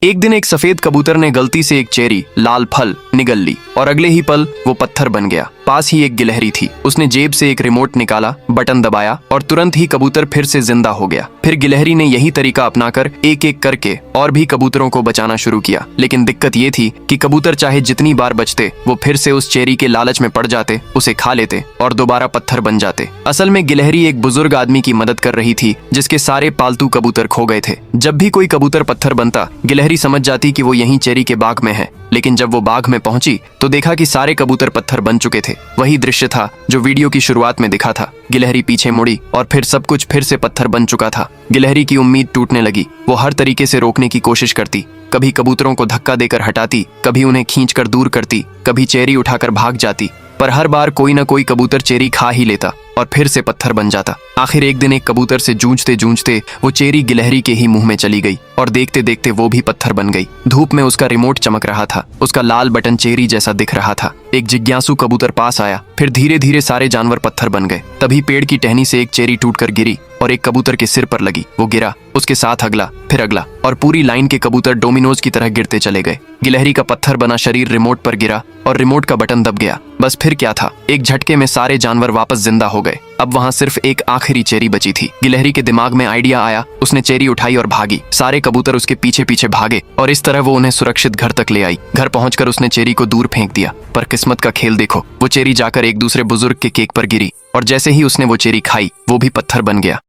एक दिन एक सफेद कबूतर ने गलती से एक चेरी लाल फल निगल ली और अगले ही पल वो पत्थर बन गया। पास ही एक गिलहरी थी। उसने जेब से एक रिमोट निकाला, बटन दबाया और तुरंत ही कबूतर फिर से जिंदा हो गया। फिर गिलहरी ने यही तरीका अपनाकर एक एक करके और भी कबूतरों को बचाना शुरू किया। लेकिन दिक्कत ये थी कि कबूतर चाहे जितनी बार बचते, वो फिर से उस चेरी के लालच में पड़ जाते, उसे खा लेते और दोबारा पत्थर बन जाते। असल में गिलहरी एक बुजुर्ग आदमी की मदद कर रही थी जिसके सारे पालतू कबूतर खो गए थे। जब भी कोई कबूतर पत्थर बनता, गिलहरी समझ जाती कि वो यहीं चेरी के बाग में है। लेकिन जब वो बाग में पहुंची तो देखा कि सारे कबूतर पत्थर बन चुके थे। वही दृश्य था जो वीडियो की शुरुआत में दिखा था। गिलहरी पीछे मुड़ी और फिर सब कुछ फिर से पत्थर बन चुका था। गिलहरी की उम्मीद टूटने लगी। वो हर तरीके से रोकने की कोशिश करती, कभी कबूतरों को धक्का देकर हटाती, कभी उन्हें खींचकर दूर करती, कभी चेरी उठाकर भाग जाती, पर हर बार कोई न कोई कबूतर चेरी खा ही लेता और फिर से पत्थर बन जाता। आखिर एक दिन एक कबूतर से जूझते जूझते वो चेरी गिलहरी के ही मुंह में चली गई और देखते देखते वो भी पत्थर बन गई। धूप में उसका रिमोट चमक रहा था, उसका लाल बटन चेरी जैसा दिख रहा था। एक जिज्ञासु कबूतर पास आया, फिर धीरे धीरे सारे जानवर पत्थर बन गए। तभी पेड़ की टहनी से एक चेरी टूटकर गिरी और एक कबूतर के सिर पर लगी। वो गिरा, उसके साथ अगला, फिर अगला और पूरी लाइन के कबूतर डोमिनोज की तरह गिरते चले गए। गिलहरी का पत्थर बना शरीर रिमोट पर गिरा और रिमोट का बटन दब गया। बस फिर क्या था, एक झटके में सारे जानवर वापस जिंदा हो गए। अब वहाँ सिर्फ एक आखिरी चेरी बची थी। गिलहरी के दिमाग में आइडिया आया, उसने चेरी उठाई और भागी। सारे कबूतर उसके पीछे पीछे भागे और इस तरह वो उन्हें सुरक्षित घर तक ले आई। घर पहुंचकर उसने चेरी को दूर फेंक दिया। पर किस्मत का खेल देखो, वो चेरी जाकर एक दूसरे बुजुर्ग के केक पर गिरी और जैसे ही उसने वो चेरी खाई, वो भी पत्थर बन गया।